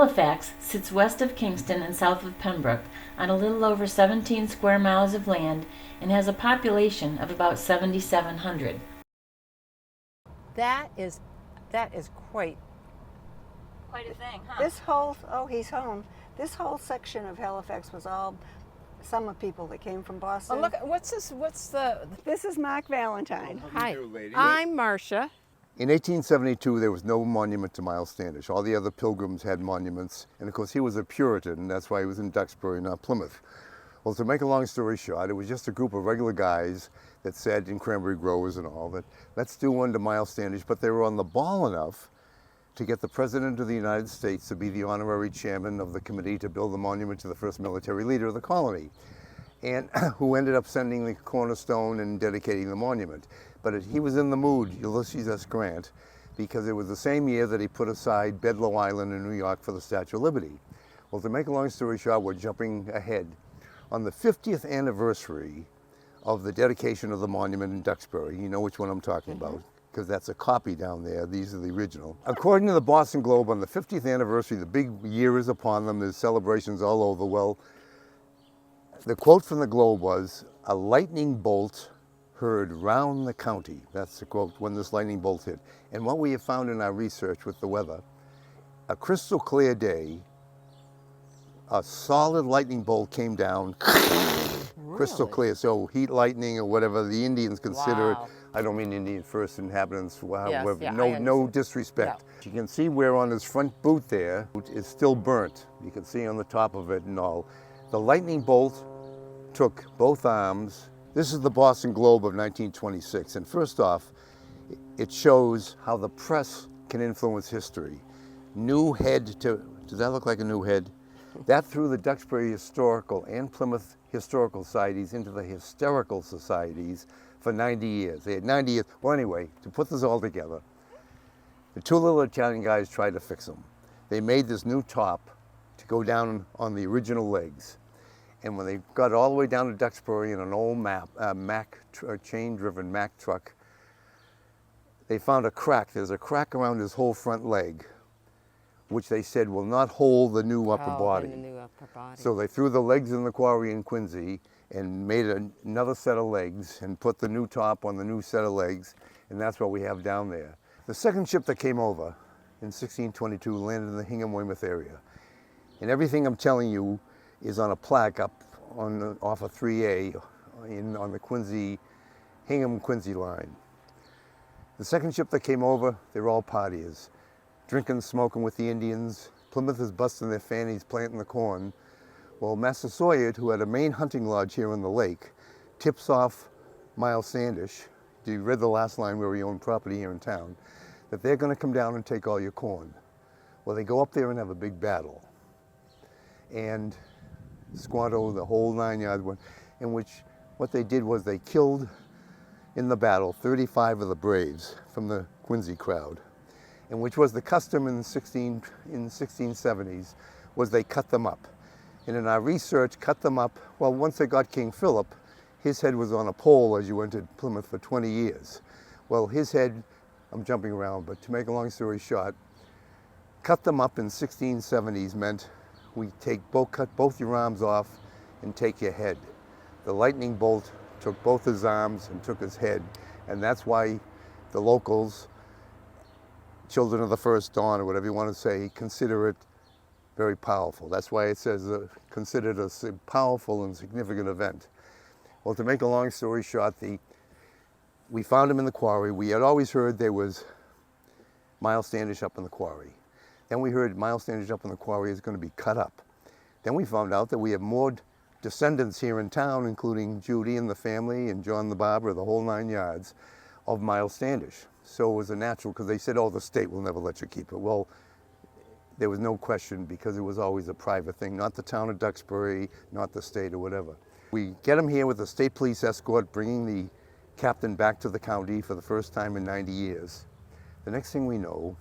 Halifax sits west of Kingston and south of Pembroke on a little over 17 square miles of land and has a population of about 7,700. That is quite Quite a thing, huh? This whole, oh, he's home. This whole section of Halifax was all summer people that came from Boston. Oh, look, what's this? What's the... This is Mark Valentine. Hi, I'm Marcia. In 1872, there was no monument to Miles Standish. All the other pilgrims had monuments, and of course he was a Puritan, and that's why he was in Duxbury, not Plymouth. Well, to make a long story short, it was just a group of regular guys that said, in cranberry growers and all, that let's do one to Miles Standish, but they were on the ball enough to get the President of the United States to be the honorary chairman of the committee to build the monument to the first military leader of the colony, and who ended up sending the cornerstone and dedicating the monument. But he was in the mood, Ulysses S. Grant, because it was the same year that he put aside Bedloe Island in New York for the Statue of Liberty. Well, to make a long story short, we're jumping ahead. On the 50th anniversary of the dedication of the monument in Duxbury, you know which one I'm talking about, because that's a copy down there. These are the original. According to the Boston Globe, on the 50th anniversary, the big year is upon them. There's celebrations all over. Well, the quote from the Globe was, "A lightning bolt heard round the county." That's the quote, when this lightning bolt hit. And what we have found in our research with the weather, a crystal clear day, a solid lightning bolt came down, crystal clear. So heat lightning or whatever the Indians consider it. I don't mean Indian first inhabitants, however, no disrespect. Yeah. You can see where on his front boot there is still burnt. You can see on the top of it and all. The lightning bolt took both arms. This is the Boston Globe of 1926. And first off, it shows how the press can influence history. New head to, does that look like a new head? That threw the Duxbury Historical and Plymouth Historical Societies into the hysterical societies for 90 years. They had 90 years. Well, anyway, to put this all together, the two little Italian guys tried to fix them. They made this new top to go down on the original legs. And when they got all the way down to Duxbury in an old chain-driven Mack truck, they found a crack. There's a crack around his whole front leg, which they said will not hold the new upper body. The new upper body. So they threw the legs in the quarry in Quincy and made another set of legs and put the new top on the new set of legs, and that's what we have down there. The second ship that came over in 1622 landed in the Hingham, Weymouth area. And everything I'm telling you is on a plaque up off of 3A on the Quincy, Hingham-Quincy line. The second ship that came over, they were all partiers, drinking, smoking with the Indians. Plymouth is busting their fannies, planting the corn. Well, Massasoit, who had a main hunting lodge here on the lake, tips off Miles Standish, you read the last line where he owned property here in town, that they're going to come down and take all your corn. Well, they go up there and have a big battle. And Squanto, the whole 9 yards, in which what they did was they killed in the battle 35 of the braves from the Quincy crowd, and which was the custom in the 1670s, was they cut them up. And in our research, cut them up, well, once they got King Philip, his head was on a pole as you entered Plymouth for 20 years. Well, his head, I'm jumping around, but to make a long story short, cut them up in 1670s meant we cut both your arms off and take your head. The lightning bolt took both his arms and took his head, and that's why the locals, children of the first dawn, or whatever you want to say, consider it very powerful. That's why it says considered a powerful and significant event. Well, to make a long story short, we found him in the quarry. We had always heard there was Miles Standish up in the quarry. Then we heard Miles Standish up in the quarry is going to be cut up. Then we found out that we have more descendants here in town, including Judy and the family and John the barber, the whole 9 yards, of Miles Standish. So it was a natural, because they said, oh, the state will never let you keep it. Well, there was no question, because it was always a private thing, not the town of Duxbury, not the state or whatever. We get him here with the state police escort, bringing the captain back to the county for the first time in 90 years. The next thing we know,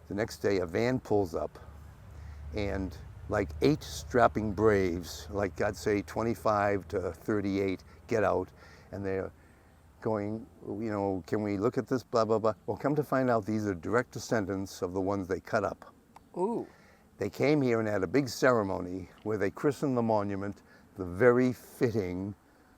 the next day a van pulls up, and like 8 strapping braves, like I'd say 25 to 38, get out, and they're going, you know, can we look at this, blah, blah, blah. Well, come to find out, these are direct descendants of the ones they cut up. Ooh. They came here and had a big ceremony where they christened the monument the Very Fitting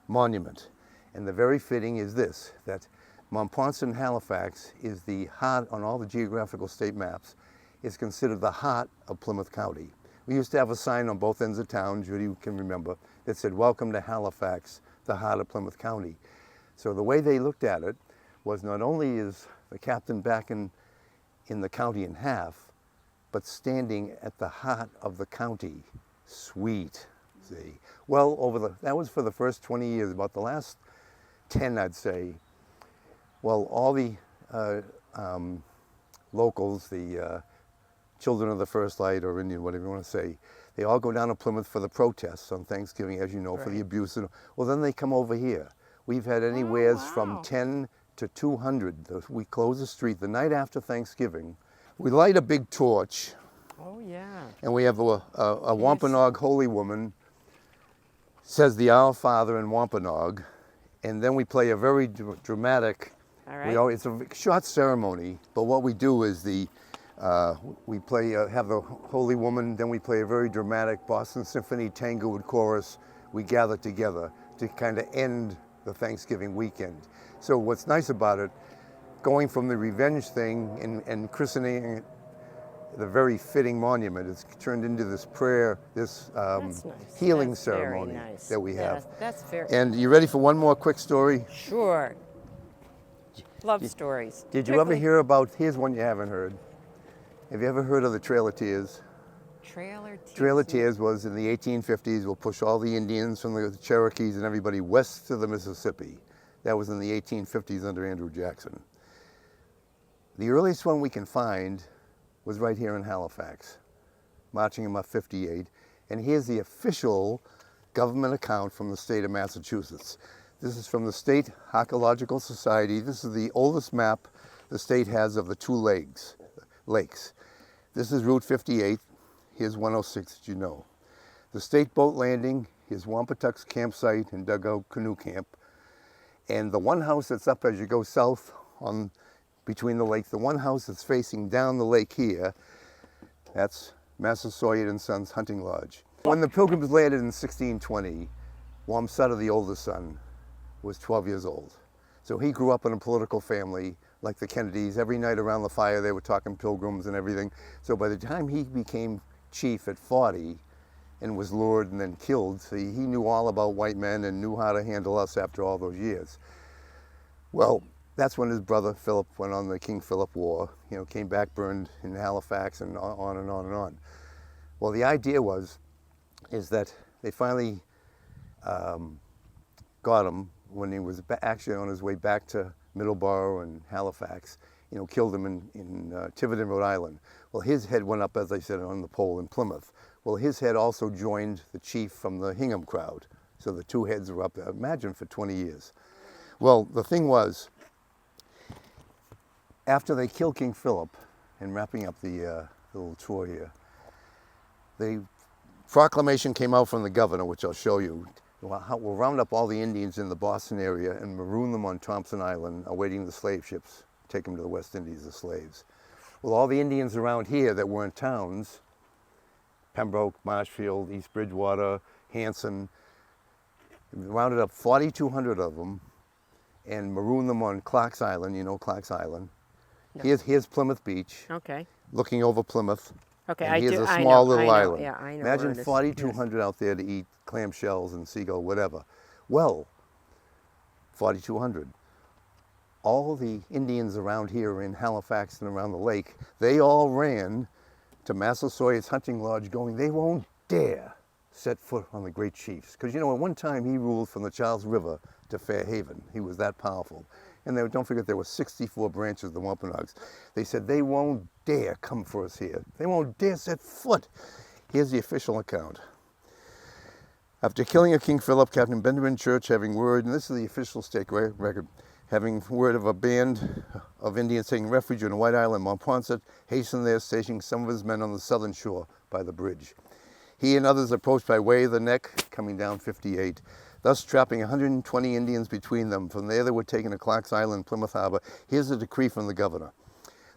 Monument. And the very fitting is this, that Montponce and Halifax is the heart, on all the geographical state maps, is considered the heart of Plymouth County. We used to have a sign on both ends of town, Judy can remember, that said, "Welcome to Halifax, the heart of Plymouth County." So the way they looked at it was not only is the captain back in the county in half, but standing at the heart of the county. Sweet, see. Well, that was for the first 20 years. About the last 10, I'd say, well, all the locals, the children of the First Light or Indian, whatever you want to say, they all go down to Plymouth for the protests on Thanksgiving, as you know, for the abuse. Well, then they come over here. We've had anywheres from 10 to 200. We close the street the night after Thanksgiving. We light a big torch. Oh, yeah. And we have a Wampanoag holy woman, says the Our Father in Wampanoag, and then we play a very dramatic, all right. It's a short ceremony, but what we do is we play, have the holy woman, then we play a very dramatic Boston Symphony Tanglewood chorus. We gather together to kind of end the Thanksgiving weekend. So what's nice about it, going from the revenge thing and christening it the Very Fitting Monument, it's turned into this prayer, this That's nice. healing That's very ceremony nice. that we have. That's very And you ready for one more quick story? Sure. Love stories. Did you ever hear about, here's one you haven't heard. Have you ever heard of the Trail of Tears? Trail of Tears was in the 1850s. We'll push all the Indians from the Cherokees and everybody west to the Mississippi. That was in the 1850s under Andrew Jackson. The earliest one we can find was right here in Halifax, marching them up 58. And here's the official government account from the state of Massachusetts. This is from the State Archaeological Society. This is the oldest map the state has of the two lakes. This is Route 58. Here's 106 that you know. The state boat landing, here's Wampatuck's campsite and dugout canoe camp. And the one house that's up as you go south on between the lakes, the one house that's facing down the lake here, that's Massasoit and Sons Hunting Lodge. When the Pilgrims landed in 1620, Wamsutta, the oldest son, was 12 years old. So he grew up in a political family like the Kennedys. Every night around the fire they were talking Pilgrims and everything. So by the time he became chief at 40 and was lured and then killed, he knew all about white men and knew how to handle us after all those years. Well, that's when his brother Philip went on the King Philip War, came back burned in Halifax and on and on and on. Well, the idea is that they finally got him when he was actually on his way back to Middleborough and Halifax, killed him in Tiverton, Rhode Island. Well, his head went up, as I said, on the pole in Plymouth. Well, his head also joined the chief from the Hingham crowd. So the two heads were up there, imagine, for 20 years. Well, the thing was, after they killed King Philip, and wrapping up the little tour here, the proclamation came out from the governor, which I'll show you. We'll round up all the Indians in the Boston area and maroon them on Thompson Island, awaiting the slave ships, take them to the West Indies as slaves. Well, all the Indians around here that weren't towns, Pembroke, Marshfield, East Bridgewater, Hanson, rounded up 4,200 of them and marooned them on Clark's Island. You know Clark's Island. No. Here's Plymouth Beach. Okay. Looking over Plymouth. Okay, and I here's do. a small little I know. island. Yeah, I know. Imagine 4,200 out there to eat clamshells and seagull, whatever. Well, 4,200. All the Indians around here in Halifax and around the lake, they all ran to Massasoit's hunting lodge going, they won't dare set foot on the great chiefs. Because, at one time he ruled from the Charles River to Fairhaven. He was that powerful. And don't forget, there were 64 branches of the Wampanoags. They said, they won't dare come for us here. They won't dare set foot. Here's the official account. After killing of King Philip, Captain Benjamin Church having word, and this is the official state record, having word of a band of Indians taking refuge in White Island, Montponce hastened there, stationing some of his men on the southern shore by the bridge. He and others approached by way of the neck, coming down 58, thus trapping 120 Indians between them. From there they were taken to Clark's Island, Plymouth Harbor. Here's a decree from the governor.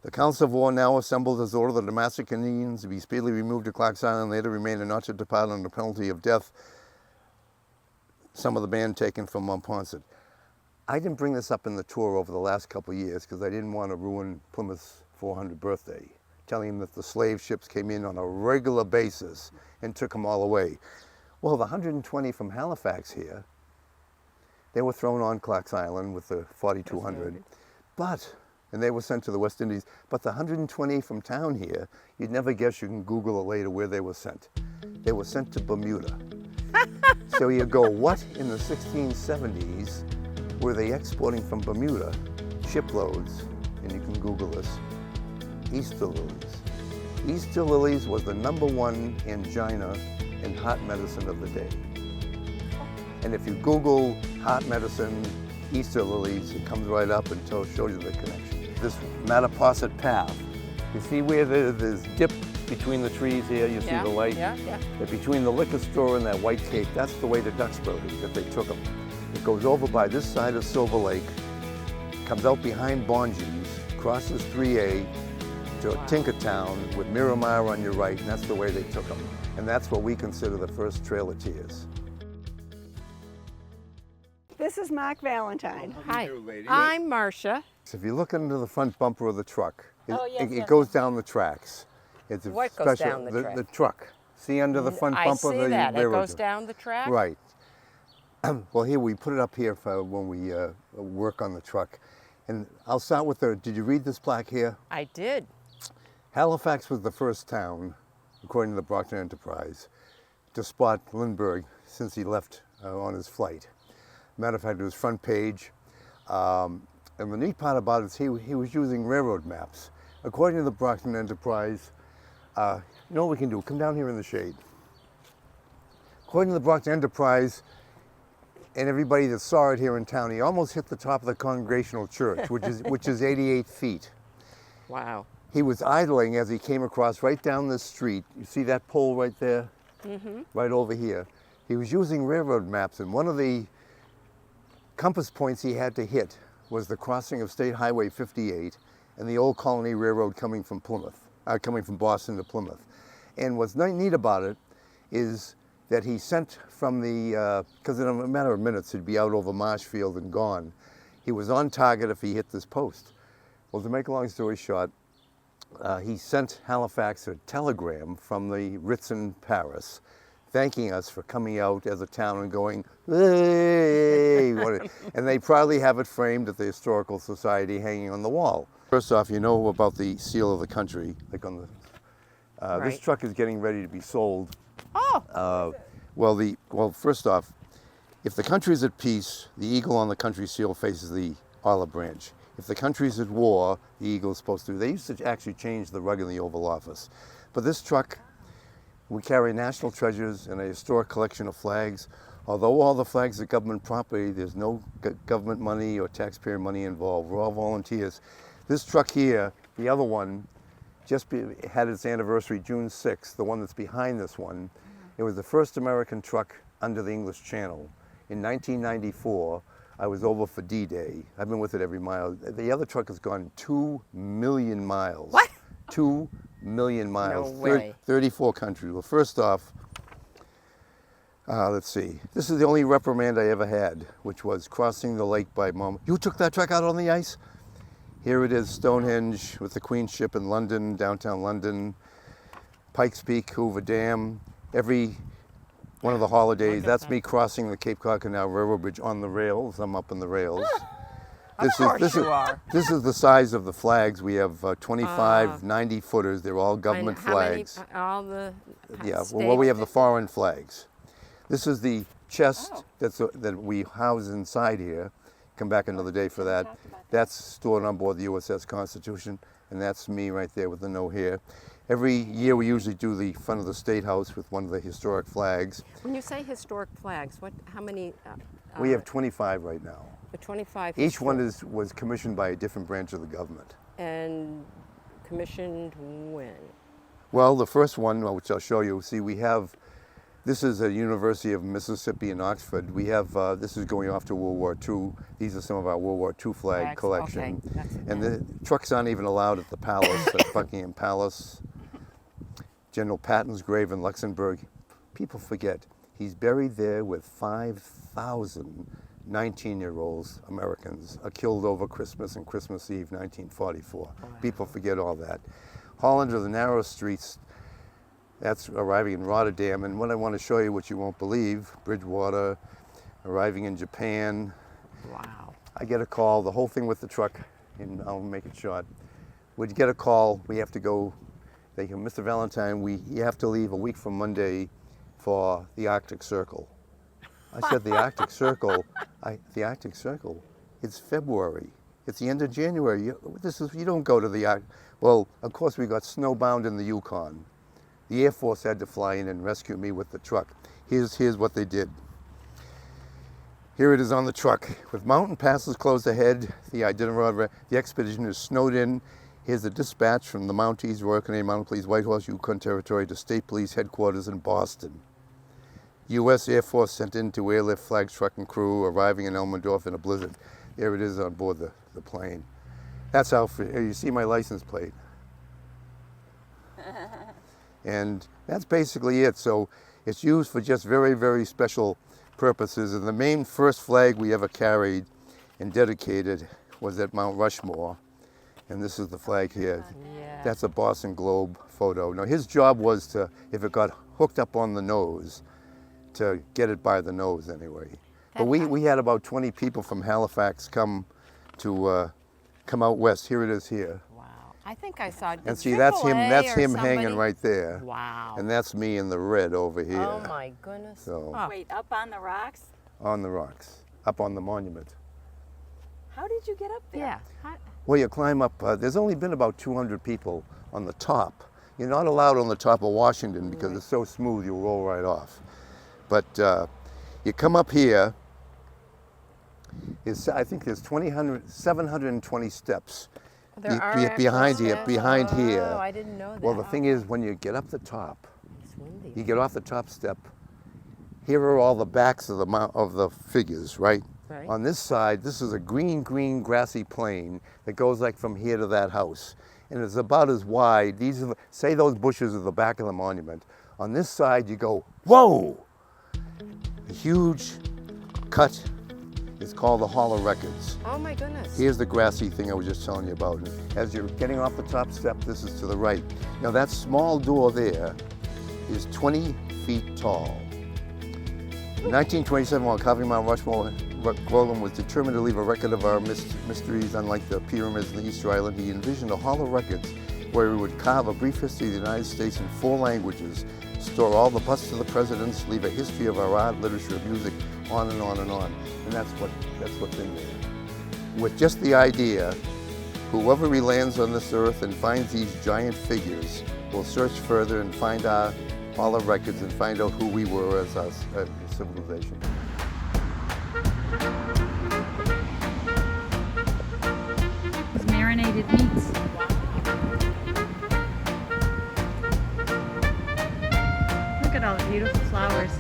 The Council of War now assembled as order the Damascus Indians to be speedily removed to Clark's Island, later remain and not to depart under penalty of death. Some of the band taken from Montponset. I didn't bring this up in the tour over the last couple of years because I didn't want to ruin Plymouth's 400th birthday, telling him that the slave ships came in on a regular basis and took them all away. Well, the 120 from Halifax here, they were thrown on Clark's Island with the 4,200, and they were sent to the West Indies. But the 120 from town here, you'd never guess, you can Google it later, where they were sent. They were sent to Bermuda. So you go, what in the 1670s were they exporting from Bermuda? Shiploads, and you can Google this, Easter lilies. Easter lilies was the #1 angina and heart medicine of the day. And if you Google heart medicine, Easter lilies, it comes right up and shows you the connection. This Mattaposset path, you see where there's dip between the trees here, you see the light? Yeah. That between the liquor store and that white cake, that's the way to Duxbury that they took them. It goes over by this side of Silver Lake, comes out behind Bonji's, crosses 3A to Tinkertown with Miramar on your right, and that's the way they took them. And that's what we consider the first Trail of Tears. This is Mark Valentine. Hi, I'm Marcia. So if you look into the front bumper of the truck, yes, it goes down the tracks. It's What goes down the track? The truck. See under the front I bumper see of the that. It railroad. goes down the track? Right. Well, here we put it up here for when we work on the truck. And I'll start with did you read this plaque here? I did. Halifax was the first town, according to the Brockton Enterprise, to spot Lindbergh since he left on his flight. Matter of fact, it was front page. And the neat part about it is he was using railroad maps. According to the Brockton Enterprise, you know what we can do? Come down here in the shade. According to the Brockton Enterprise, and everybody that saw it here in town, he almost hit the top of the Congregational Church, which is 88 feet. Wow. He was idling as he came across right down this street. You see that pole right there? Right over here. He was using railroad maps, and one of the compass points he had to hit was the crossing of State Highway 58 and the old Colony Railroad coming from Boston to Plymouth. And what's neat about it is that he sent from because in a matter of minutes he'd be out over Marshfield and gone. He was on target if he hit this post. Well, to make a long story short, he sent Halifax a telegram from the Ritz in Paris, thanking us for coming out as a town and going, hey! And they proudly have it framed at the Historical Society hanging on the wall. First off, you know about the seal of the country, like on the, this truck is getting ready to be sold. Oh! Well, first off, if the country's at peace, the eagle on the country seal faces the olive branch. If the country's at war, the eagle is supposed to. They used to actually change the rug in the Oval Office. But this truck, we carry national treasures and a historic collection of flags. Although all the flags are government property, there's no government money or taxpayer money involved. We're all volunteers. This truck here, the other one, had its anniversary June 6th, the one that's behind this one. It was the first American truck under the English Channel. In 1994, I was over for D-Day. I've been with it every mile. The other truck has gone 2 million miles. What? 2 million miles. No way. 34 countries. Well, first off, let's see. This is the only reprimand I ever had, which was crossing the lake by Mom. You took that truck out on the ice? Here it is, Stonehenge with the Queen's Ship in London, downtown London, Pikes Peak, Hoover Dam. Every one of the holidays, that's me crossing the Cape Cod Canal Railroad Bridge on the rails. I'm up on the rails. This is the size of the flags. We have 25 90 footers. They're all government flags. Many, all the well, we have the foreign flags. This is the chest that we house inside here. Come back another day for that. That's stored on board the USS Constitution, and that's me right there with the no hair. Every year we usually do the front of the State House with one of the historic flags. When you say historic flags, how many? We have 25 right now. The 25. Each one was commissioned by a different branch of the government. And commissioned when? Well, the first one, which I'll show you, see we have This is a University of Mississippi in Oxford. We have, this is going off to World War II. These are some of our World War II flag Flags, collection. okay. And the trucks aren't even allowed at the palace, at Buckingham Palace. General Patton's grave in Luxembourg. People forget, he's buried there with 5,000 19-year-olds, Americans, are killed over Christmas and Christmas Eve, 1944. Wow. People forget all that. Holland are the narrow streets. That's arriving in Rotterdam, and what I want to show you, which you won't believe, Bridgewater, arriving in Japan. Wow. I get a call, the whole thing with the truck, and I'll make it short. We'd get a call, we have to go, they go, Mr. Valentine, you have to leave a week from Monday for the Arctic Circle. I said, the Arctic Circle? The Arctic Circle? It's February. It's the end of January. You don't go to the Arctic. Well, of course, we got snowbound in the Yukon. The Air Force had to fly in and rescue me with the truck. Here's what they did. Here it is on the truck. With mountain passes closed ahead, the expedition is snowed in. Here's the dispatch from the Mounties, Royal Canadian Mounted Police, Whitehorse, Yukon Territory, to State Police Headquarters in Boston. U.S. Air Force sent in to airlift flag truck and crew, arriving in Elmendorf in a blizzard. There it is on board the plane. That's how, you see my license plate. And that's basically it. So it's used for just very, very special purposes. And the main first flag we ever carried and dedicated was at Mount Rushmore. And this is the flag here. Yeah. That's a Boston Globe photo. Now his job was to, if it got hooked up on the nose, to get it by the nose anyway. But we had about 20 people from Halifax come out west. Here it is here. Wow. I think I saw. And see, that's him somebody? hanging right there. Wow. And that's me in the red over here. Oh my goodness. So Oh. Wait, up on the rocks? on the rocks, up on the monument. How did you get up there? Yeah. Well, you climb up, there's only been about 200 people on the top. You're not allowed on the top of Washington because it's so smooth you'll roll right off. But you come up here, I think there's 720 steps There are behind actual here. steps? Behind here. Oh, I didn't know that. Well, the thing is, when you get up the top, It's windy. you get off the top step. Here are all the backs of the figures, right? Right. On this side, this is a green grassy plain that goes like from here to that house, and it's about as wide. Say those bushes are the back of the monument. On this side, you go, whoa! A huge cut is called the Hall of Records. Oh my goodness. Here's the grassy thing I was just telling you about. And as you're getting off the top step, this is to the right. Now that small door there is 20 feet tall. In 1927, while carving Mount Rushmore, Gorham was determined to leave a record of our mysteries. Unlike the pyramids in the Easter Island, he envisioned a Hall of Records where he would carve a brief history of the United States in 4 languages, store all the busts of the presidents, leave a history of our art, literature, music, on and on and on. And that's what's in there. With just the idea, whoever lands on this earth and finds these giant figures will search further and find our Hall of Records and find out who we were as a civilization. It's marinated meats. Look at all the beautiful flowers.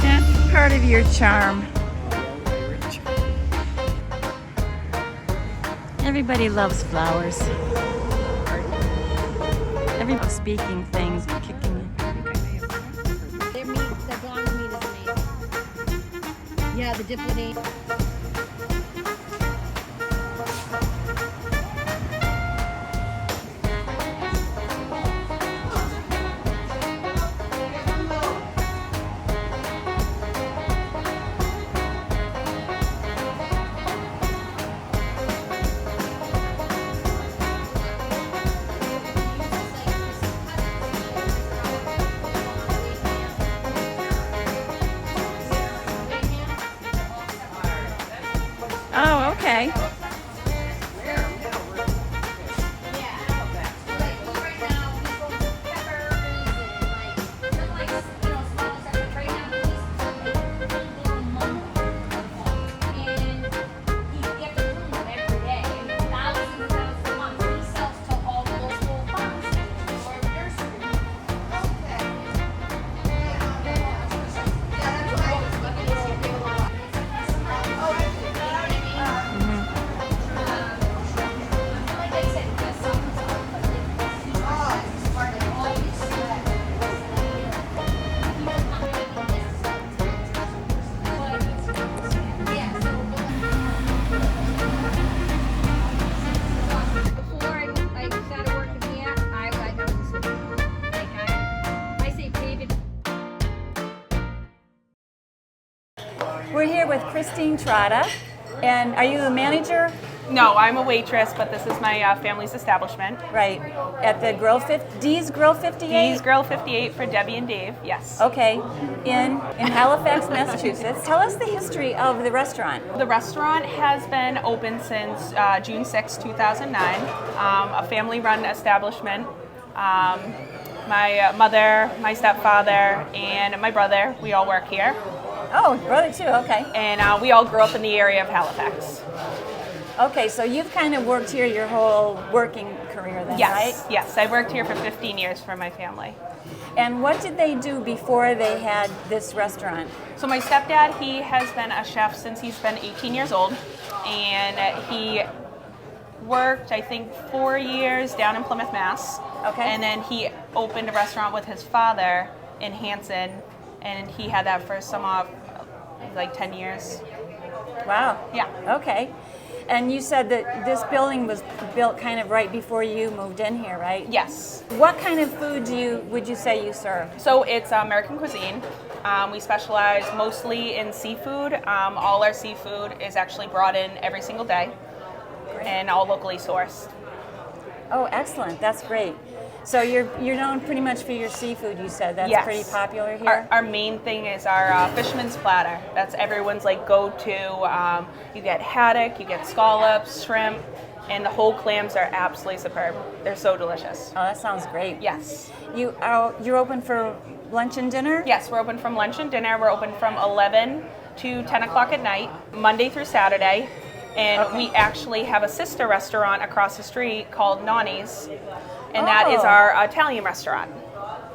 That's part of your charm. Everybody loves flowers. Everybody speaking things, kicking it. Their meat, the blonde meat is amazing. Yeah, the diplomat. Oh, okay. We're here with Christine Trotta. And are you the manager? No, I'm a waitress, but this is my family's establishment. Right. At the D's Grill 58? D's Grill 58 for Debbie and Dave, yes. Okay. In Halifax, Massachusetts. Tell us the history of the restaurant. The restaurant has been open since June 6, 2009. A family-run establishment. My mother, my stepfather, and my brother, we all work here. Oh, brother too, okay. And we all grew up in the area of Halifax. Okay, so you've kind of worked here your whole working career then, Yes, right? yes. I worked here for 15 years for my family. And what did they do before they had this restaurant? So my stepdad, he has been a chef since he's been 18 years old. And he worked, I think, 4 years down in Plymouth, Mass. Okay. And then he opened a restaurant with his father in Hanson. And he had that for like 10 years. Wow. Yeah. Okay. And you said that this building was built kind of right before you moved in here, right? Yes. What kind of food would you say you serve? So it's American cuisine. We specialize mostly in seafood. All our seafood is actually brought in every single day and all locally sourced. Oh, excellent. That's great. So you're known pretty much for your seafood, you said. That's Yes. pretty popular here? Our main thing is our fisherman's platter. That's everyone's like go-to. You get haddock, you get scallops, shrimp, and the whole clams are absolutely superb. They're so delicious. Oh, that sounds great. Yes. You're open for lunch and dinner? Yes, we're open from lunch and dinner. We're open from 11 to 10 o'clock at night, Monday through Saturday. And we actually have a sister restaurant across the street called Grannies. And that is our Italian restaurant.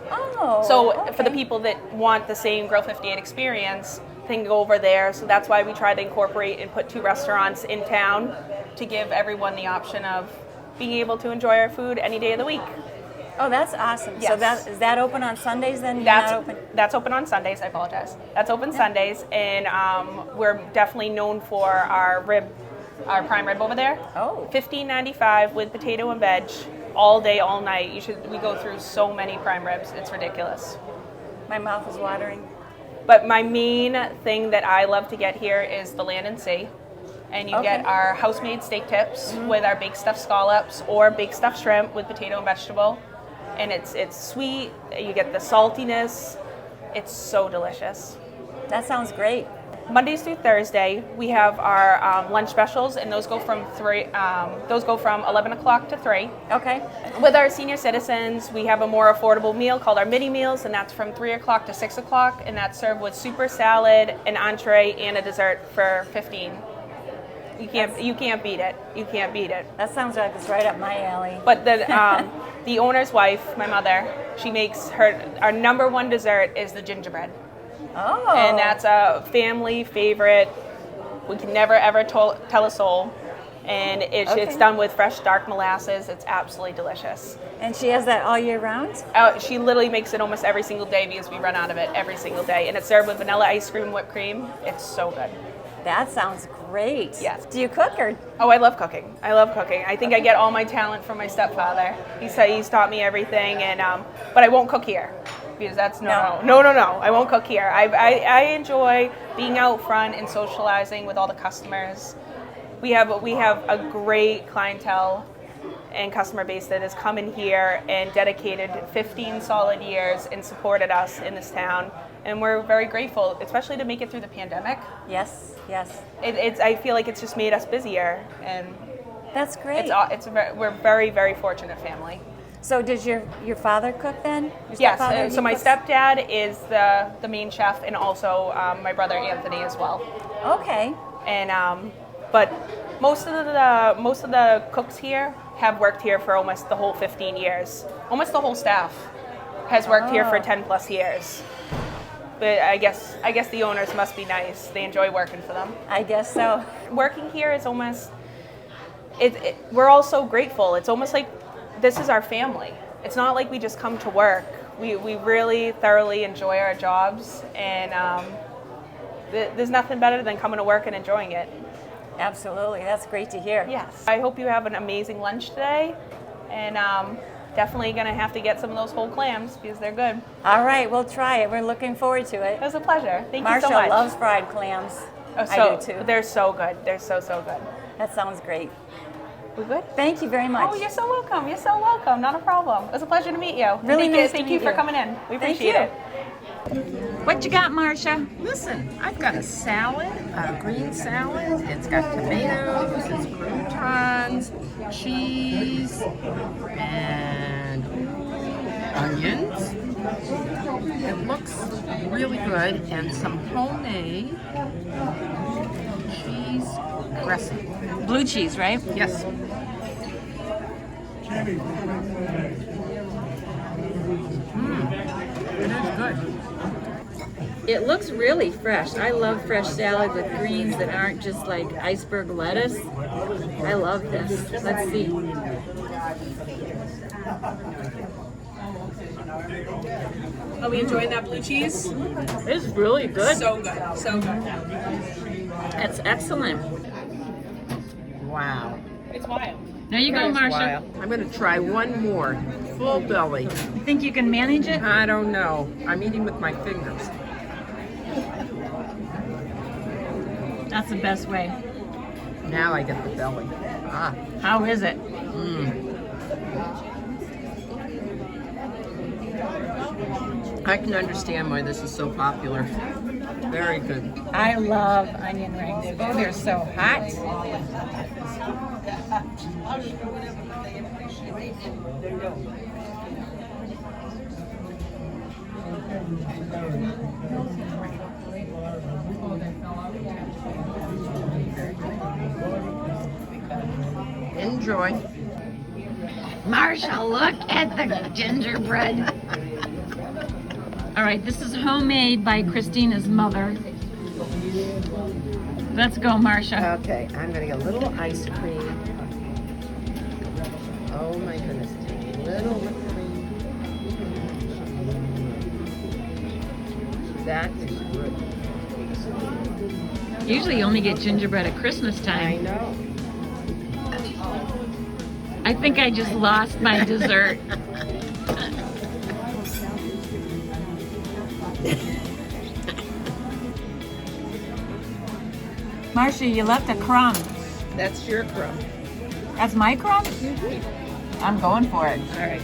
Oh. So for the okay. people that want the same Grill 58 experience, they can go over there. So that's why we try to incorporate and put 2 restaurants in town to give everyone the option of being able to enjoy our food any day of the week. Oh, that's awesome. So Yes. is that open on Sundays then? You're not open? That's open on Sundays. I apologize. That's open Sundays, and we're definitely known for our prime rib over there. Oh. $15.95 with potato and veg, all day, all night. We go through so many prime ribs. It's ridiculous. My mouth is watering. But my main thing that I love to get here is the land and sea. And you get our house-made steak tips with our baked stuffed scallops or baked stuffed shrimp with potato and vegetable. And it's sweet. You get the saltiness. It's so delicious. That sounds great. Mondays through Thursday, we have our lunch specials, and those go from 11 o'clock to 3. Okay. With our senior citizens, we have a more affordable meal called our mini meals, and that's from 3 o'clock to 6 o'clock, and that's served with super salad, an entree, and a dessert for $15. You can't beat it. You can't beat it. That sounds like it's right up my alley. But the owner's wife, my mother, she makes our number one dessert is the gingerbread. Oh. And that's a family favorite. We can never ever tell a soul. And it's done with fresh dark molasses. It's absolutely delicious. And she has that all year round? She literally makes it almost every single day because we run out of it every single day. And it's served with vanilla ice cream and whipped cream. It's so good. That sounds great. Yes. Do you cook or? Oh, I love cooking. I think I get all my talent from my stepfather. He's taught me everything, and but I won't cook here because that's no. I won't cook here. I enjoy being out front and socializing with all the customers. We have a great clientele and customer base that has come in here and dedicated 15 solid years and supported us in this town. And we're very grateful, especially to make it through the pandemic. Yes. I feel like it's just made us busier, and That's great. we're very, very fortunate family. So does your father cook then? Your Yes. stepfather, So he my cooks? stepdad is the main chef, and also my brother Anthony as well. Okay. And but most of the cooks here have worked here for almost the whole 15 years. Almost the whole staff has worked here for 10 plus years. But I guess the owners must be nice. They enjoy working for them. I guess so. Working here is almost, we're all so grateful. It's almost like this is our family. It's not like we just come to work. We really thoroughly enjoy our jobs, and there's nothing better than coming to work and enjoying it. Absolutely. That's great to hear. Yes. I hope you have an amazing lunch today, and definitely gonna have to get some of those whole clams because they're good. All right, we'll try it. We're looking forward to it. It was a pleasure. Thank you Marcia so much. loves fried clams. Oh, I do too. They're so good. They're so good. That sounds great. We good? Thank you very much. Oh, you're so welcome. You're so welcome. Not a problem. It was a pleasure to meet you. Really nice to Thank you meet for you. coming in. We Thank appreciate you. it. What you got, Marcia? Listen, I've got a salad, a green salad. It's got tomatoes, it's croutons, cheese, and onions. It looks really good, and some homemade cheese dressing. Blue cheese, right? Yes. It is good. It looks really fresh. I love fresh salad with greens that aren't just like iceberg lettuce. I love this. Let's see. Are we enjoying that blue cheese? It's really good. So good. So good. That's excellent. Wow. It's wild. There you go, That is Marcia. wild. I'm going to try one more. Full belly. You think you can manage it? I don't know. I'm eating with my fingers. That's the best way. Now I get the belly. Ah. How is it? I can understand why this is so popular. Very good. I love onion rings. Oh, they're so hot. Enjoy. Marcia, look at the gingerbread. All right, this is homemade by Christina's mother. Let's go, Marcia. Okay, I'm gonna get a little ice cream. Oh my goodness, a little whipped cream. That is good. Usually you only get gingerbread at Christmas I time. know. I think I just lost my dessert. Marcia, you left a crumb. That's your crumb. That's my crumb? I'm going for it. All right.